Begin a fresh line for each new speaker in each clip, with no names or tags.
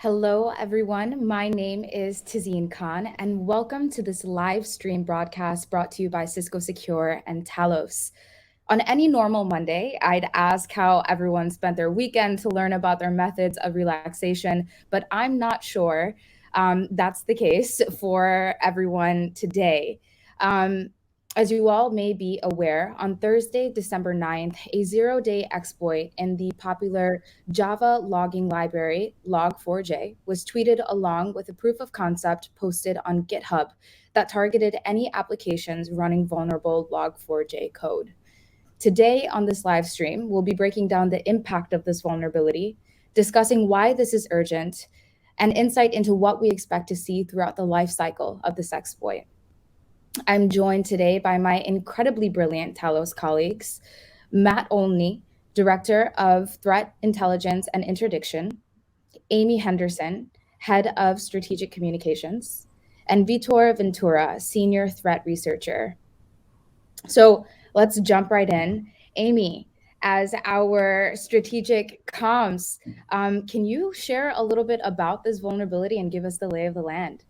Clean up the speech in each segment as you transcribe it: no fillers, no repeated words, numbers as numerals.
Hello, everyone. My name is Tazeen Khan, and welcome to this live stream broadcast brought to you by Cisco Secure and Talos. On any normal Monday, I'd ask how everyone spent their weekend to learn about their methods of relaxation, but I'm not sure that's the case for everyone today. Um, as you all may be aware, on Thursday, December 9th, a zero-day exploit in the popular Java logging library Log4j was tweeted along with a proof of concept posted on GitHub that targeted any applications running vulnerable Log4j code. Today on this live stream, we'll be breaking down the impact of this vulnerability, discussing why this is urgent, and insight into what we expect to see throughout the life cycle of this exploit. I'm joined today by my incredibly brilliant Talos colleagues, Matt Olney, Director of Threat Intelligence and Interdiction, Amy Henderson, Head of Strategic Communications, and Vitor Ventura, Senior Threat Researcher. So let's jump right in. Amy, as our strategic comms, can you share a little bit about this vulnerability and give us the lay of the land?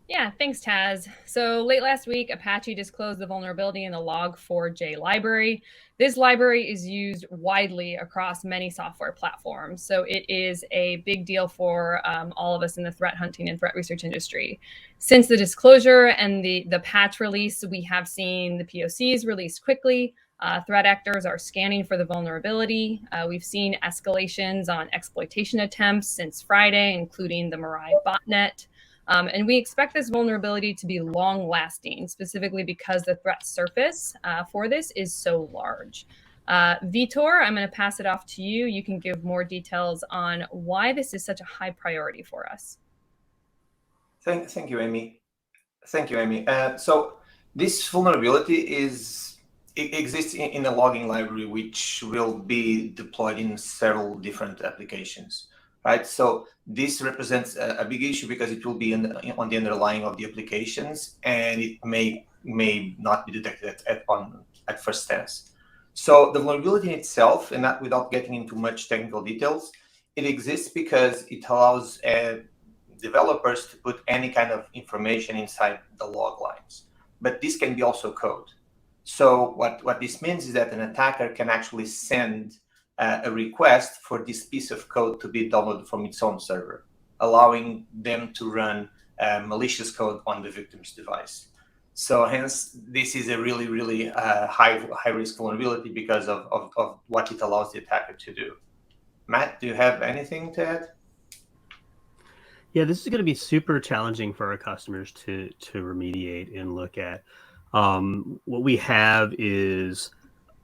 Yeah, thanks, Taz. So late last week, Apache disclosed the vulnerability in the Log4j library. This library is used widely across many software platforms. So it is a big deal for all of us in the threat hunting and threat research industry. Since the disclosure and the patch release, we have seen the POCs released quickly. Threat actors are scanning for the vulnerability. We've seen escalations on exploitation attempts since Friday, including the Mirai botnet. And we expect this vulnerability to be long-lasting, specifically because the threat surface for this is so large. Vitor, I'm going to pass it off to you. You can give more details on why this is such a high priority for us.
Thank you, Amy. Thank you, Amy. So this vulnerability exists in a logging library, which will be deployed in several different applications. Right, so this represents a big issue because it will be on the underlying of the applications, and it may not be detected at first glance. So the vulnerability in itself, and not without getting into much technical details, it exists because it allows developers to put any kind of information inside the log lines. But this can be also code. So what this means is that an attacker can actually send a request for this piece of code to be downloaded from its own server, allowing them to run malicious code on the victim's device. So hence, this is a really, really high risk vulnerability because of what it allows the attacker to do. Matt, do you have anything to add?
Yeah, this is going to be super challenging for our customers to remediate and look at. What we have is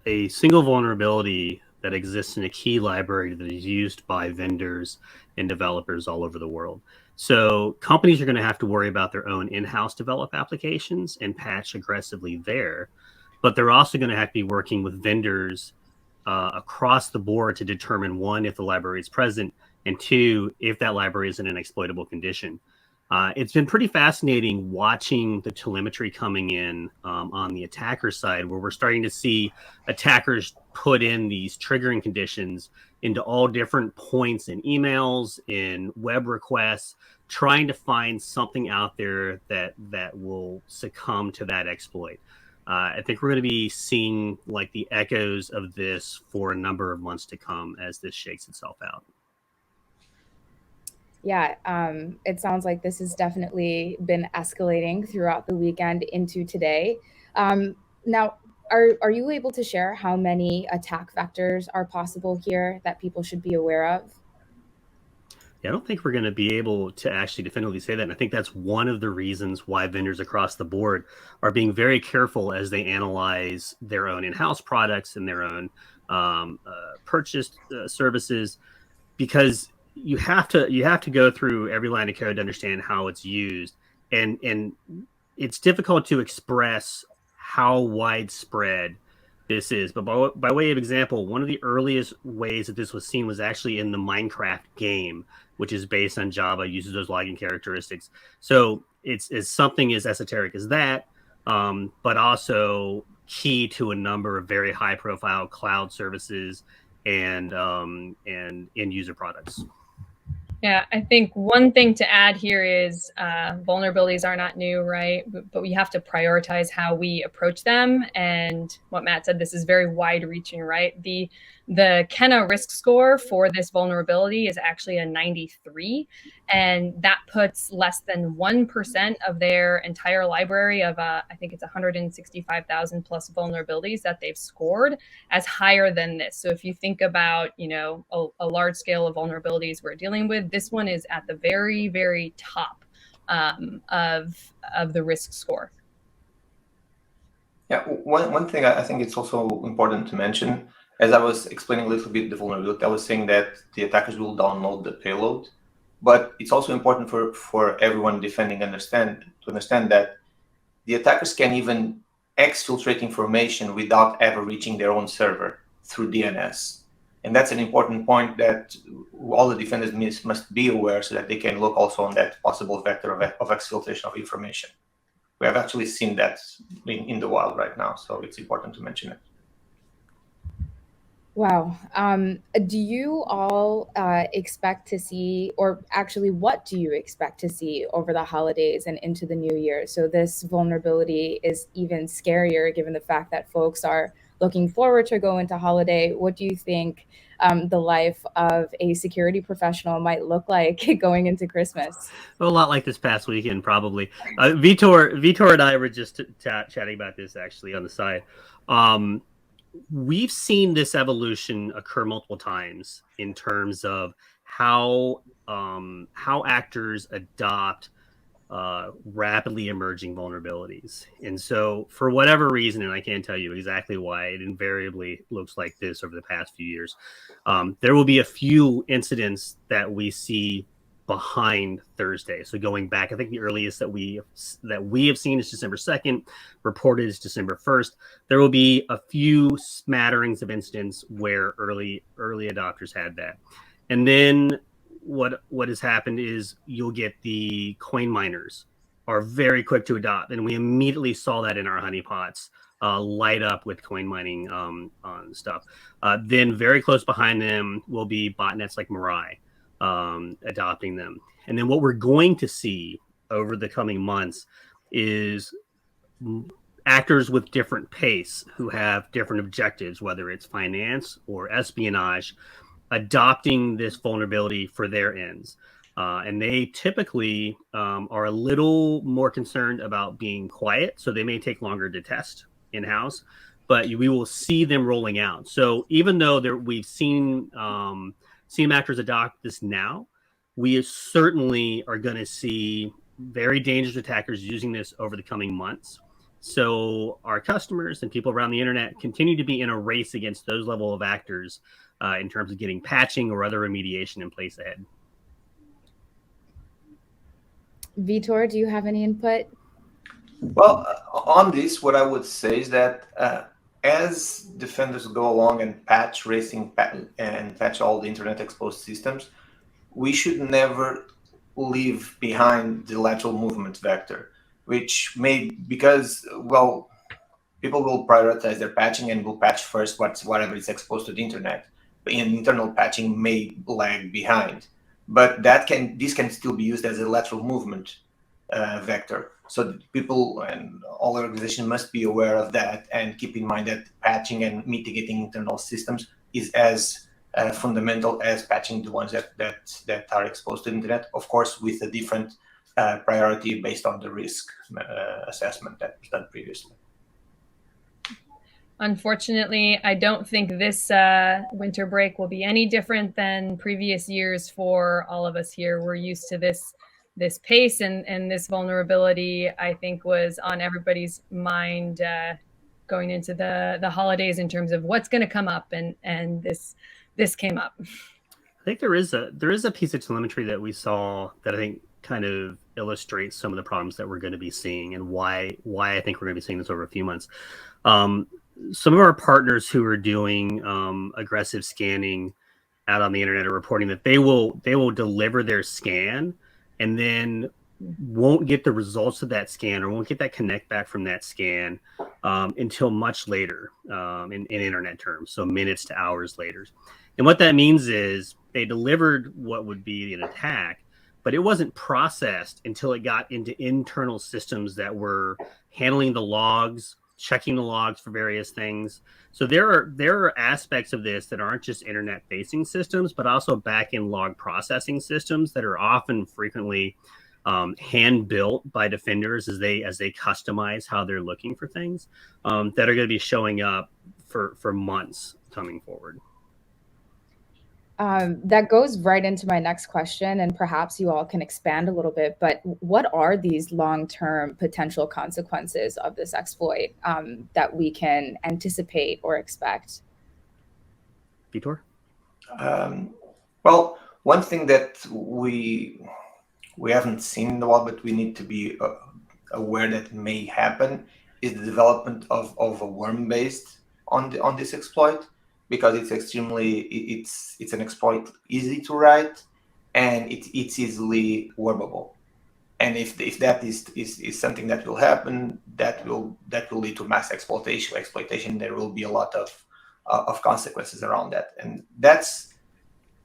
a single vulnerability that exists in a key library that is used by vendors and developers all over the world. So companies are going to have to worry about their own in-house developed applications and patch aggressively there. But they're also going to have to be working with vendors across the board to determine, one, if the library is present, and two, if that library is in an exploitable condition. It's been pretty fascinating watching the telemetry coming in on the attacker side, where we're starting to see attackers put in these triggering conditions into all different points in emails, in web requests, trying to find something out there that will succumb to that exploit. I think we're going to be seeing like the echoes of this for a number of months to come as this shakes itself out.
Yeah, it sounds like this has definitely been escalating throughout the weekend into today. Now, are you able to share how many attack vectors are possible here that people should be aware of?
Yeah, I don't think we're going to be able to actually definitively say that. And I think that's one of the reasons why vendors across the board are being very careful as they analyze their own in-house products and their own purchased services, because you have to go through every line of code to understand how it's used, and it's difficult to express how widespread this is. But by way of example, one of the earliest ways that this was seen was actually in the Minecraft game, which is based on Java, uses those logging characteristics. So it's something as esoteric as that, but also key to a number of very high profile cloud services and end user products.
Yeah, I think one thing to add here is vulnerabilities are not new, right? But we have to prioritize how we approach them. And what Matt said, this is very wide-reaching, right? The Kenna risk score for this vulnerability is actually a 93, and that puts less than 1% of their entire library of I think it's 165,000 plus vulnerabilities that they've scored as higher than this. So if you think about, a large scale of vulnerabilities we're dealing with, this one is at the very, very top of the risk score.
Yeah, one thing I think it's also important to mention, as I was explaining a little bit the vulnerability, I was saying that the attackers will download the payload, but it's also important for everyone defending to understand that the attackers can even exfiltrate information without ever reaching their own server through DNS. And that's an important point that all the defenders must be aware, so that they can look also on that possible vector of exfiltration of information. We have actually seen that in the wild right now, so it's important to mention it.
Wow. Do you all expect to see, or actually, what do you expect to see over the holidays and into the new year? So this vulnerability is even scarier given the fact that folks are looking forward to go into holiday. What do you think the life of a security professional might look like going into Christmas?
A lot like this past weekend, probably. Vitor and I were just chatting about this actually on the side. We've seen this evolution occur multiple times in terms of how actors adopt rapidly emerging vulnerabilities. And so for whatever reason, and I can't tell you exactly why, it invariably looks like this over the past few years. There will be a few incidents that we see behind Thursday. So going back, I think the earliest that we have seen is December 2nd, reported is December 1st. There will be a few smatterings of incidents where early adopters had that. And then what has happened is you'll get the coin miners are very quick to adopt. And we immediately saw that in our honeypots light up with coin mining stuff. Then very close behind them will be botnets like Mirai. Adopting them. And then what we're going to see over the coming months is actors with different pace who have different objectives, whether it's finance or espionage, adopting this vulnerability for their ends. And they typically are a little more concerned about being quiet, so they may take longer to test in-house, but we will see them rolling out. So even though we've seen actors adopt this now, we certainly are going to see very dangerous attackers using this over the coming months. So our customers and people around the internet continue to be in a race against those level of actors in terms of getting patching or other remediation in place ahead.
Vitor, do you have any input?
Well, on this, what I would say is that as defenders go along and patch and patch all the internet exposed systems, we should never leave behind the lateral movement vector, which because people will prioritize their patching and will patch first whatever is exposed to the internet. But internal patching may lag behind, but this can still be used as a lateral movement vector. So people and all organizations must be aware of that and keep in mind that patching and mitigating internal systems is as fundamental as patching the ones that are exposed to the internet, of course, with a different priority based on the risk assessment that was done previously.
Unfortunately, I don't think this winter break will be any different than previous years for all of us here. We're used to this pace, and this vulnerability, I think, was on everybody's mind going into the holidays in terms of what's going to come up, and this came up.
I think there is a piece of telemetry that we saw that I think kind of illustrates some of the problems that we're going to be seeing and why I think we're going to be seeing this over a few months. Some of our partners who are doing aggressive scanning out on the internet are reporting that they will deliver their scan and then won't get the results of that scan or won't get that connect back from that scan until much later in internet terms, so minutes to hours later. And what that means is they delivered what would be an attack, but it wasn't processed until it got into internal systems that were handling the logs, checking the logs for various things. So there are aspects of this that aren't just internet facing systems, but also back end log processing systems that are often frequently hand built by defenders as they customize how they're looking for things, that are going to be showing up for months coming forward.
That goes right into my next question, and perhaps you all can expand a little bit, but what are these long-term potential consequences of this exploit that we can anticipate or expect?
Vitor?
Well, one thing that we haven't seen in the wild, but we need to be aware that may happen, is the development of a worm based on this exploit, because it's an exploit easy to write, and it's easily wormable. And if that is something that will happen, that will lead to mass exploitation. There will be a lot of consequences around that, and that's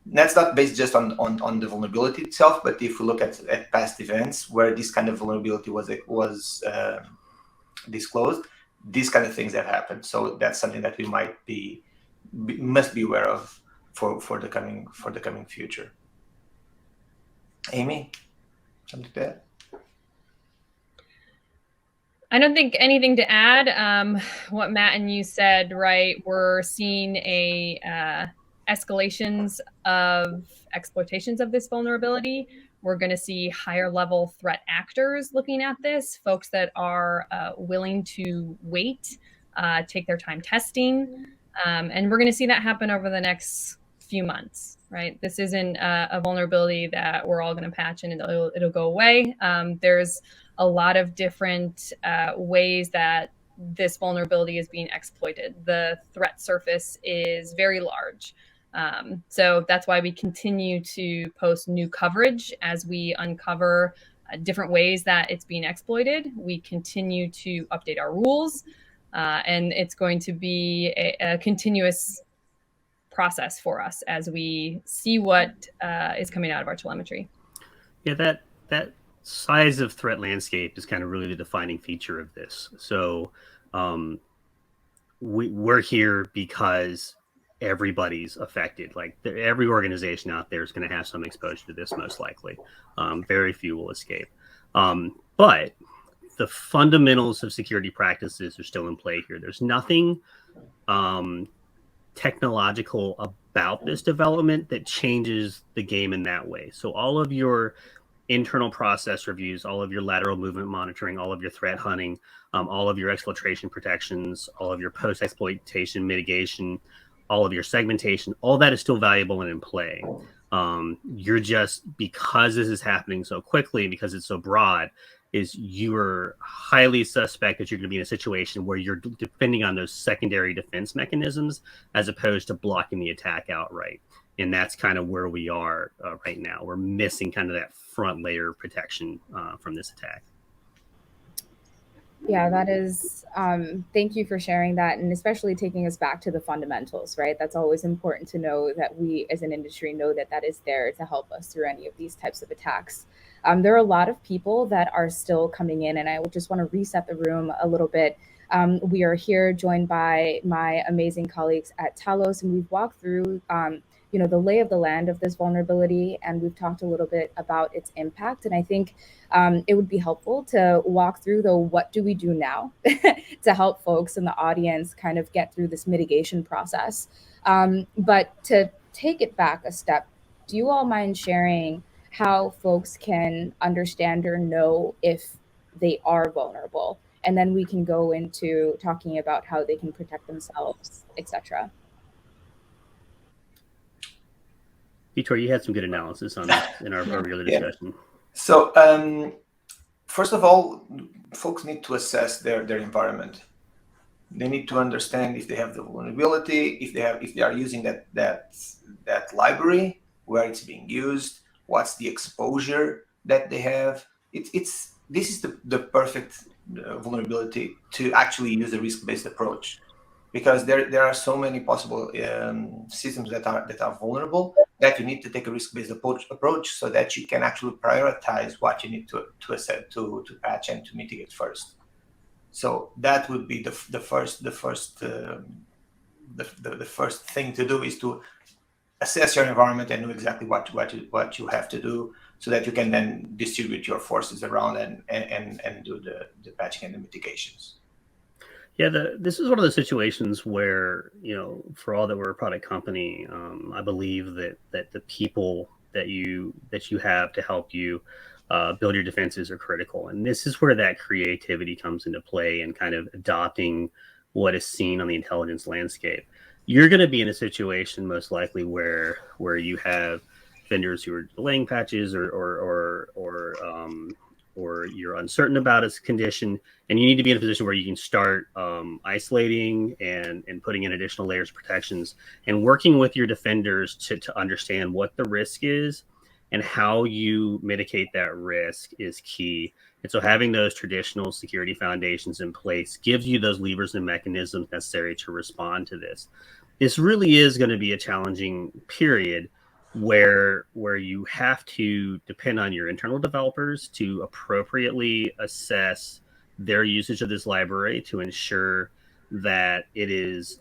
not based just on the vulnerability itself, but if we look at past events where this kind of vulnerability was disclosed, these kind of things have happened. So that's something that we must be aware of for the coming future. Amy, something to add?
I don't think anything to add. What Matt and you said, right? We're seeing escalations of exploitations of this vulnerability. We're going to see higher level threat actors looking at this, folks that are willing to wait, take their time testing. And we're going to see that happen over the next few months, right? This isn't a vulnerability that we're all going to patch and it'll go away. There's a lot of different ways that this vulnerability is being exploited. The threat surface is very large. So that's why we continue to post new coverage as we uncover different ways that it's being exploited. We continue to update our rules, and it's going to be a continuous process for us as we see what is coming out of our telemetry.
Yeah, that size of threat landscape is kind of really the defining feature of this. So we're here because everybody's affected. Like every organization out there is going to have some exposure to this, most likely. Very few will escape. But the fundamentals of security practices are still in play here. There's nothing technological about this development that changes the game in that way. So all of your internal process reviews, all of your lateral movement monitoring, all of your threat hunting, all of your exfiltration protections, all of your post-exploitation mitigation, all of your segmentation, all that is still valuable and in play. You're just, because this is happening so quickly, because it's so broad, is you are highly suspect that you're going to be in a situation where you're depending on those secondary defense mechanisms as opposed to blocking the attack outright. And that's kind of where we are right now. We're missing kind of that front layer of protection from this attack.
Yeah, that is, thank you for sharing that, and especially taking us back to the fundamentals, right? That's always important to know, that we as an industry know that that is there to help us through any of these types of attacks. There are a lot of people that are still coming in, and I just want to reset the room a little bit. We are here joined by my amazing colleagues at Talos, and we've walked through the lay of the land of this vulnerability, and we've talked a little bit about its impact. And I think it would be helpful to walk through the what do we do now to help folks in the audience kind of get through this mitigation process. But to take it back a step, do you all mind sharing how folks can understand or know if they are vulnerable? And then we can go into talking about how they can protect themselves, etc.
Vitor, you had some good analysis on this in our earlier discussion.
So first of all, folks need to assess their environment. They need to understand if they have the vulnerability, if they are using that library, where it's being used, what's the exposure that they have. This is the perfect vulnerability to actually use a risk-based approach. because there are so many possible systems that are vulnerable, that you need to take a risk-based approach so that you can actually prioritize what you need to patch and to mitigate first. So that would be the first thing to do, is to assess your environment and know exactly what you have to do, so that you can then distribute your forces around and do the patching and the mitigations.
Yeah, this is one of the situations where, for all that we're a product company, I believe that the people that you have to help you build your defenses are critical, and this is where that creativity comes into play and kind of adopting what is seen on the intelligence landscape. You're going to be in a situation most likely where you have vendors who are delaying patches or you're uncertain about its condition, and you need to be in a position where you can start isolating and putting in additional layers of protections and working with your defenders to understand what the risk is and how you mitigate that risk is key. And so having those traditional security foundations in place gives you those levers and mechanisms necessary to respond to this. This really is going to be a challenging period where you have to depend on your internal developers to appropriately assess their usage of this library to ensure that it is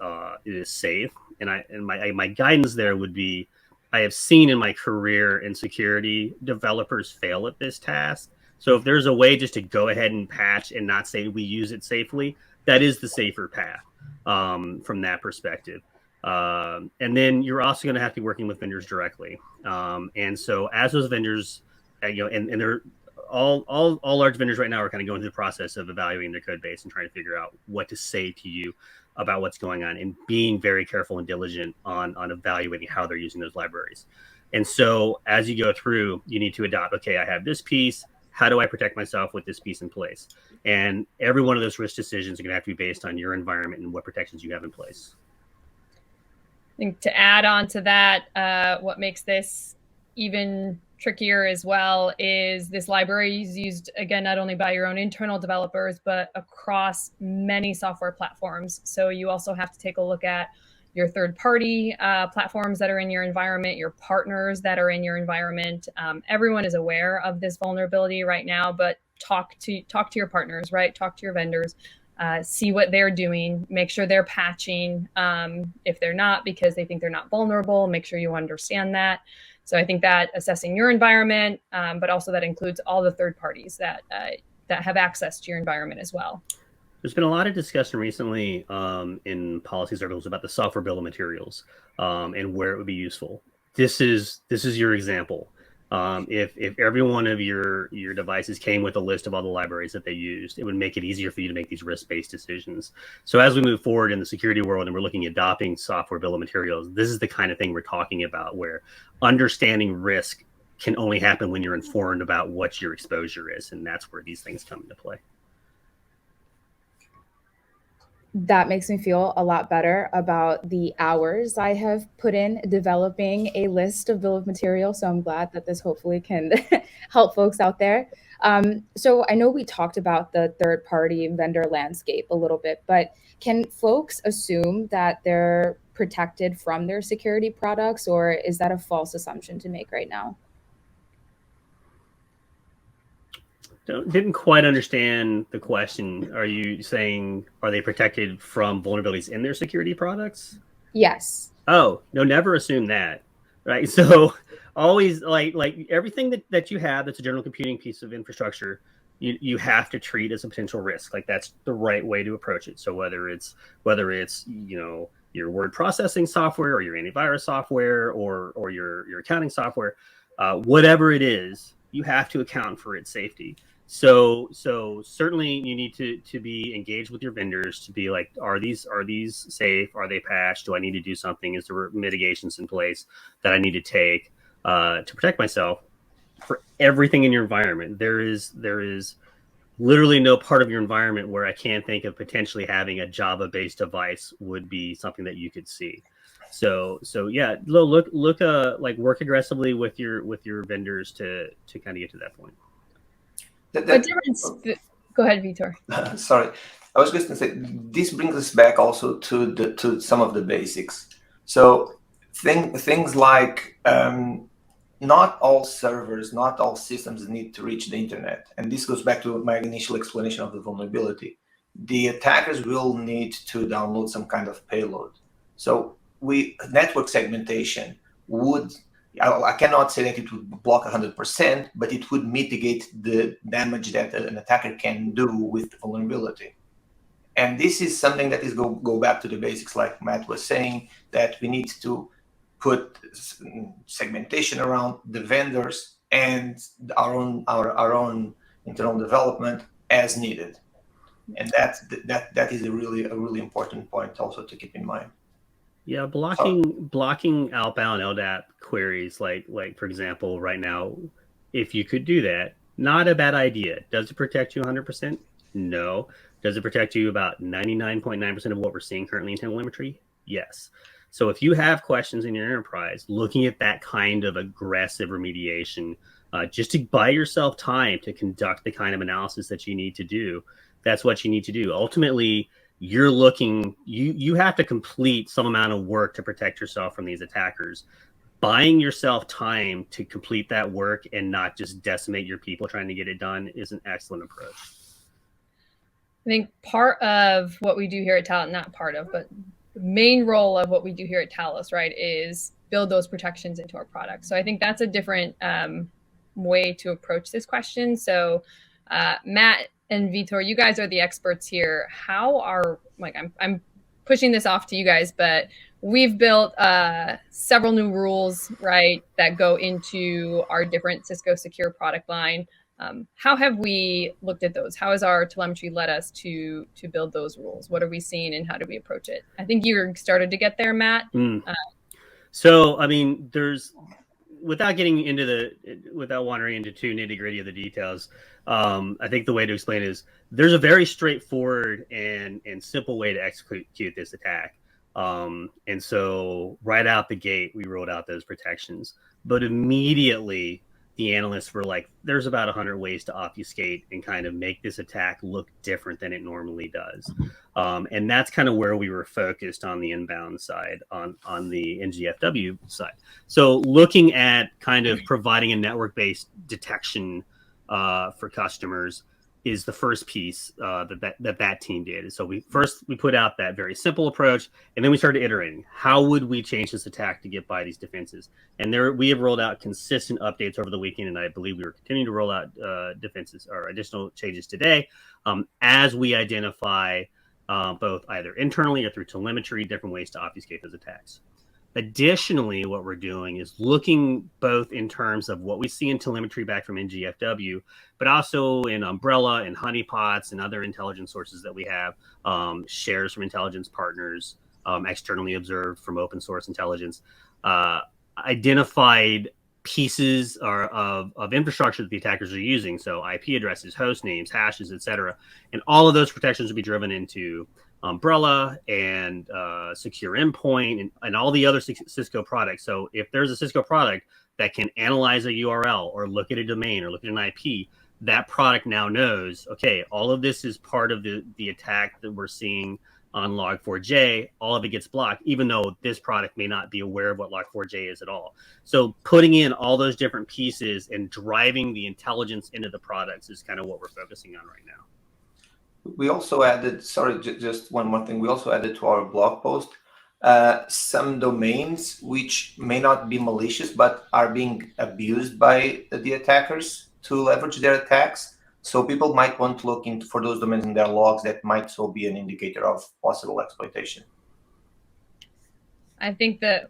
safe. And my guidance there would be, I have seen in my career in security, developers fail at this task. So if there's a way just to go ahead and patch and not say we use it safely, that is the safer path from that perspective. And then you're also going to have to be working with vendors directly. And so as those vendors, and they're all large vendors right now are kind of going through the process of evaluating their code base and trying to figure out what to say to you about what's going on, and being very careful and diligent on evaluating how they're using those libraries. And so as you go through, you need to adopt, okay, I have this piece. How do I protect myself with this piece in place? And every one of those risk decisions are going to have to be based on your environment and what protections you have in place.
I think to add on to that, what makes this even trickier as well is this library is used, again, not only by your own internal developers, but across many software platforms. So you also have to take a look at your third-party platforms that are in your environment, your partners that are in your environment. Everyone is aware of this vulnerability right now, but talk to your partners, right? Talk to your vendors. See what they're doing, make sure they're patching. If they're not, because they think they're not vulnerable, make sure you understand that. So I think that assessing your environment, but also that includes all the third parties that have access to your environment as well.
There's been a lot of discussion recently in policy circles about the software bill of materials and where it would be useful. This is your example. If every one of your devices came with a list of all the libraries that they used, it would make it easier for you to make these risk-based decisions. So as we move forward in the security world and we're looking at adopting software bill of materials, this is the kind of thing we're talking about, where understanding risk can only happen when you're informed about what your exposure is. And that's where these things come into play.
That makes me feel a lot better about the hours I have put in developing a list of bill of materials. So I'm glad that this hopefully can help folks out there. So I know we talked about the third-party vendor landscape a little bit, but can folks assume that they're protected from their security products, or is that a false assumption to make right now?
Didn't quite understand the question. Are you saying, are they protected from vulnerabilities in their security products?
Yes.
Oh, no, never assume that, right? So always like everything that you have that's a general computing piece of infrastructure, you have to treat as a potential risk. Like, that's the right way to approach it. So whether it's your word processing software or your antivirus software or your accounting software, whatever it is, you have to account for its safety. So certainly you need to be engaged with your vendors to be like, are these safe? Are they patched? Do I need to do something? Is there mitigations in place that I need to take to protect myself? For everything in your environment, there is literally no part of your environment where I can't think of potentially having a Java-based device would be something that you could see. So yeah, look, work aggressively with your vendors to kind of get to that point.
What difference? Go ahead, Vitor.
Sorry, I was just going to say this brings us back also to some of the basics. So things like not all servers, not all systems need to reach the internet, and this goes back to my initial explanation of the vulnerability. The attackers will need to download some kind of payload. So network segmentation would, I cannot say that it would block 100%, but it would mitigate the damage that an attacker can do with the vulnerability. And this is something that is go back to the basics, like Matt was saying, that we need to put segmentation around the vendors and our own internal development as needed. And that is a really important point also to keep in mind.
Yeah, blocking outbound LDAP queries, like for example, right now, if you could do that, not a bad idea. Does it protect you 100%? No. Does it protect you about 99.9% of what we're seeing currently in telemetry? Yes. So if you have questions in your enterprise, looking at that kind of aggressive remediation, just to buy yourself time to conduct the kind of analysis that you need to do, that's what you need to do. Ultimately, you're looking, you have to complete some amount of work to protect yourself from these attackers. Buying yourself time to complete that work and not just decimate your people trying to get it done is an excellent approach.
I think part of what we do here at Talos, not part of, but the main role of what we do here at Talos, right, is build those protections into our product. So I think that's a different way to approach this question. So Matt and Vitor, you guys are the experts here. How are, like, I'm pushing this off to you guys, but we've built several new rules, right, that go into our different Cisco Secure product line. How have we looked at those? How has our telemetry led us to build those rules? What are we seeing and how do we approach it? I think you started to get there, Matt.
So, I mean, without wandering into too nitty gritty of the details, I think the way to explain it is there's a very straightforward and simple way to execute this attack. And so right out the gate, we rolled out those protections, but immediately the analysts were like, there's about 100 ways to obfuscate and kind of make this attack look different than it normally does. And that's kind of where we were focused on the inbound side, on the NGFW side. So looking at kind of providing a network-based detection for customers is the first piece that team did. So we put out that very simple approach, and then we started iterating. How would we change this attack to get by these defenses? And we have rolled out consistent updates over the weekend, and I believe we are continuing to roll out defenses or additional changes today as we identify both either internally or through telemetry different ways to obfuscate those attacks. Additionally, what we're doing is looking both in terms of what we see in telemetry back from NGFW, but also in Umbrella and honeypots and other intelligence sources that we have, shares from intelligence partners, externally observed from open source intelligence, identified pieces of infrastructure that the attackers are using. So IP addresses, host names, hashes, etc. And all of those protections will be driven into Umbrella and Secure Endpoint and all the other Cisco products. So if there's a Cisco product that can analyze a URL or look at a domain or look at an IP, that product now knows, okay, all of this is part of the attack that we're seeing on Log4j. All of it gets blocked, even though this product may not be aware of what Log4j is at all. So putting in all those different pieces and driving the intelligence into the products is kind of what we're focusing on right now.
We also added, sorry, just one more thing. We also added to our blog post some domains which may not be malicious, but are being abused by the attackers to leverage their attacks. So people might want to look for those domains in their logs that might so be an indicator of possible exploitation.
I think the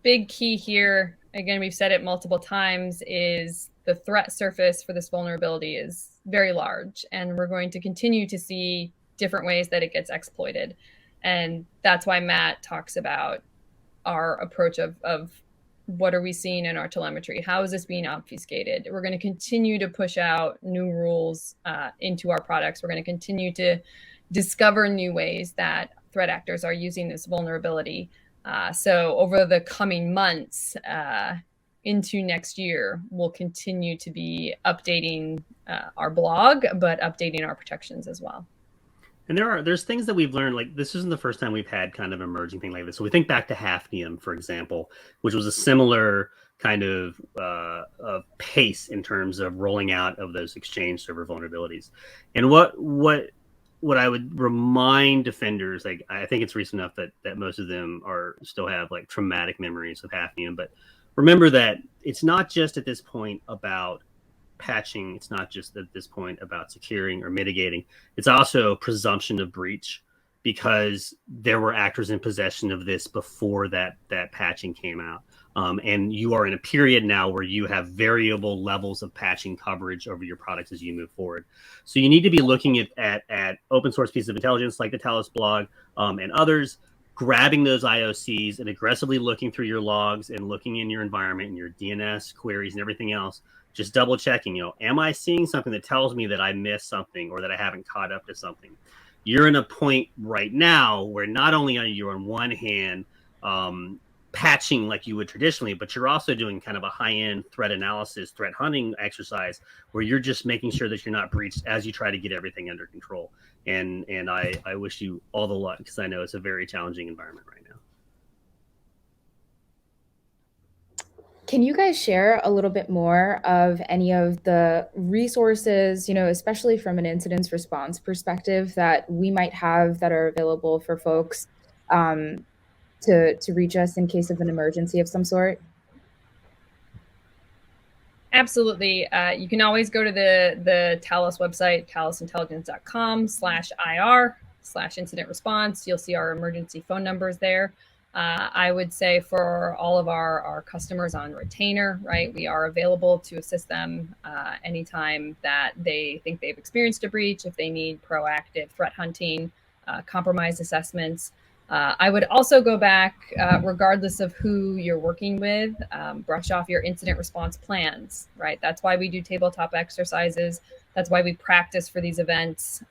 big key here, again, we've said it multiple times, is the threat surface for this vulnerability is very large, and we're going to continue to see different ways that it gets exploited. And that's why Matt talks about our approach of what are we seeing in our telemetry? How is this being obfuscated? We're going to continue to push out new rules into our products. We're going to continue to discover new ways that threat actors are using this vulnerability. So over the coming months, into next year, we'll continue to be updating our blog, but updating our protections as well.
And there's things that we've learned, like this isn't the first time we've had kind of emerging thing like this. So we think back to Hafnium, for example, which was a similar kind of pace in terms of rolling out of those Exchange server vulnerabilities. And what I would remind defenders, like I think it's recent enough that most of them still have like traumatic memories of Hafnium, but remember that it's not just at this point about patching. It's not just at this point about securing or mitigating. It's also presumption of breach, because there were actors in possession of this before that patching came out. And you are in a period now where you have variable levels of patching coverage over your products as you move forward. So you need to be looking at open source pieces of intelligence like the Talos blog and others, grabbing those IOCs and aggressively looking through your logs and looking in your environment and your DNS queries and everything else, just double checking, am I seeing something that tells me that I missed something or that I haven't caught up to something? You're in a point right now where not only are you on one hand patching like you would traditionally, but you're also doing kind of a high-end threat analysis, threat hunting exercise where you're just making sure that you're not breached as you try to get everything under control. And I wish you all the luck, because I know it's a very challenging environment right now.
Can you guys share a little bit more of any of the resources, especially from an incident response perspective, that we might have that are available for folks to reach us in case of an emergency of some sort?
Absolutely. You can always go to the Talos website, talosintelligence.com/IR/incident response. You'll see our emergency phone numbers there. I would say for all of our customers on retainer, right, we are available to assist them anytime that they think they've experienced a breach, if they need proactive threat hunting, compromise assessments. I would also go back, regardless of who you're working with, brush off your incident response plans, right? That's why we do tabletop exercises. That's why we practice for these events.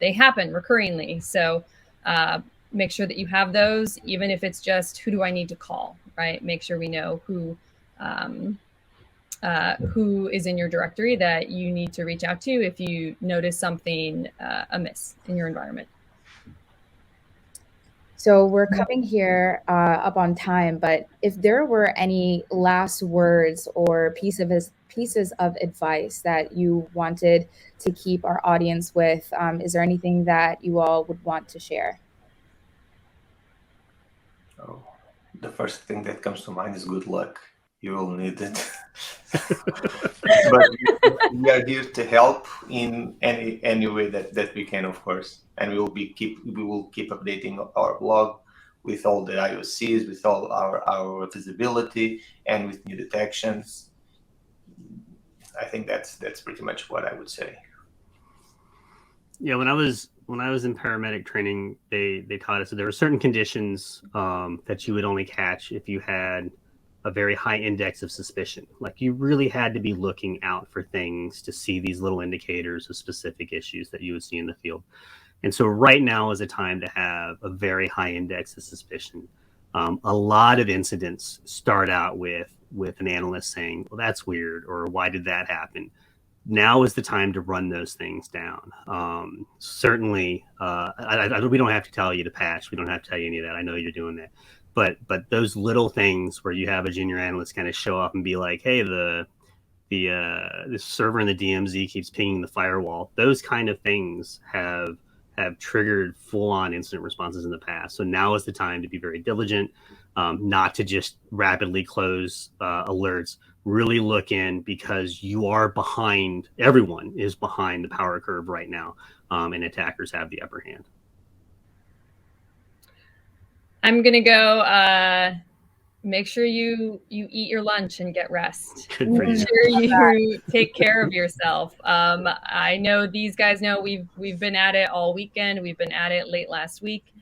They happen recurringly. So make sure that you have those, even if it's just who do I need to call, right? Make sure we know who is in your directory that you need to reach out to if you notice something amiss in your environment.
So we're coming here up on time, but if there were any last words or pieces of advice that you wanted to keep our audience with, is there anything that you all would want to share?
Oh, the first thing that comes to mind is good luck. You will need it. But we are here to help in any way that we can, of course. And we will keep updating our blog with all the IOCs, with all our visibility, and with new detections. I think that's pretty much what I would say.
Yeah, when I was in paramedic training, they taught us that there were certain conditions that you would only catch if you had a very high index of suspicion. Like you really had to be looking out for things to see these little indicators of specific issues that you would see in the field. And so right now is a time to have a very high index of suspicion. A lot of incidents start out with an analyst saying, well, that's weird, or why did that happen? Now is the time to run those things down. Certainly, we don't have to tell you to patch. We don't have to tell you any of that. I know you're doing that. But those little things where you have a junior analyst kind of show up and be like, hey, the server in the DMZ keeps pinging the firewall. Those kind of things have triggered full-on incident responses in the past. So now is the time to be very diligent, not to just rapidly close alerts. Really look in, because you are behind. Everyone is behind the power curve right now, and attackers have the upper hand.
I'm gonna go. Make sure you eat your lunch and get rest. Make sure you take care of yourself. I know these guys know we've been at it all weekend. We've been at it late last week.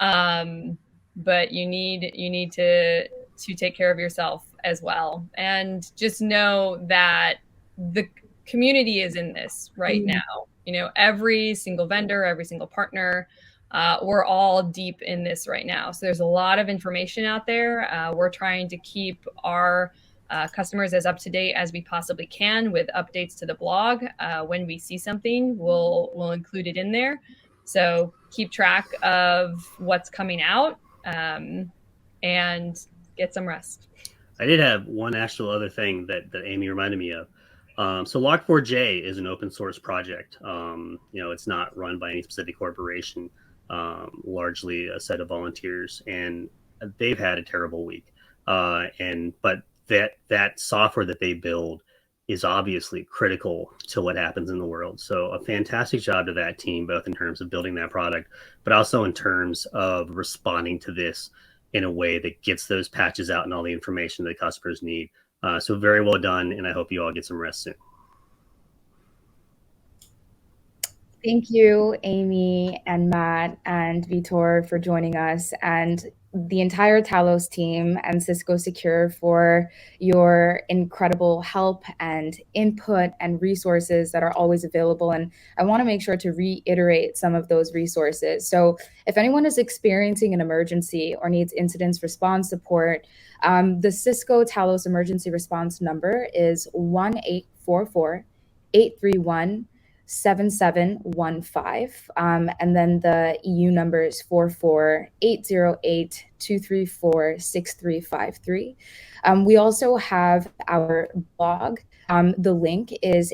But you need to take care of yourself as well, and just know that the community is in this right now. Every single vendor, every single partner. We're all deep in this right now. So there's a lot of information out there. We're trying to keep our customers as up to date as we possibly can with updates to the blog. When we see something, we'll include it in there. So keep track of what's coming out and get some rest.
I did have one actual other thing that Amy reminded me of. So Log4j is an open source project. It's not run by any specific corporation, largely a set of volunteers, and they've had a terrible week. But that software that they build is obviously critical to what happens in the world. So a fantastic job to that team, both in terms of building that product, but also in terms of responding to this in a way that gets those patches out and all the information that customers need. So very well done, and I hope you all get some rest soon.
Thank you, Amy and Matt and Vitor, for joining us, and the entire Talos team and Cisco Secure for your incredible help and input and resources that are always available. And I want to make sure to reiterate some of those resources. So if anyone is experiencing an emergency or needs incident response support, the Cisco Talos emergency response number is 1-844-831-7715. And then the EU number is 44808-234-6353. We also have our blog. The link is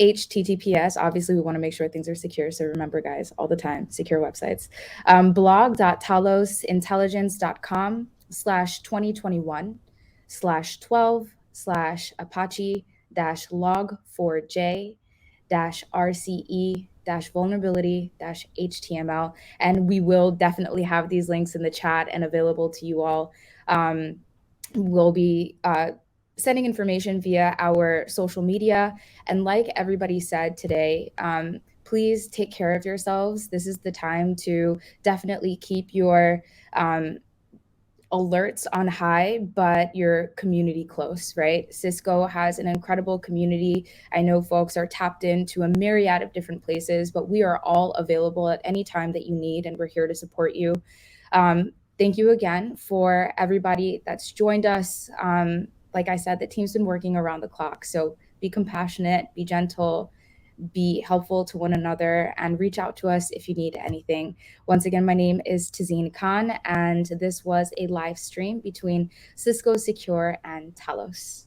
HTTPS. Obviously, we want to make sure things are secure. So remember, guys, all the time, secure websites. blog.talos/2021/12/Apache-log4j-RCE-vulnerability-HTML. And we will definitely have these links in the chat and available to you all. We'll be sending information via our social media. And like everybody said today, please take care of yourselves. This is the time to definitely keep your alerts on high, but your community close, right? Cisco has an incredible community. I know folks are tapped into a myriad of different places, but we are all available at any time that you need, and we're here to support you. Thank you again for everybody that's joined us. Like I said, the team's been working around the clock. So be compassionate, be gentle, be helpful to one another, and reach out to us if you need anything. Once again, my name is Tazeen Khan, and this was a live stream between Cisco Secure and Talos.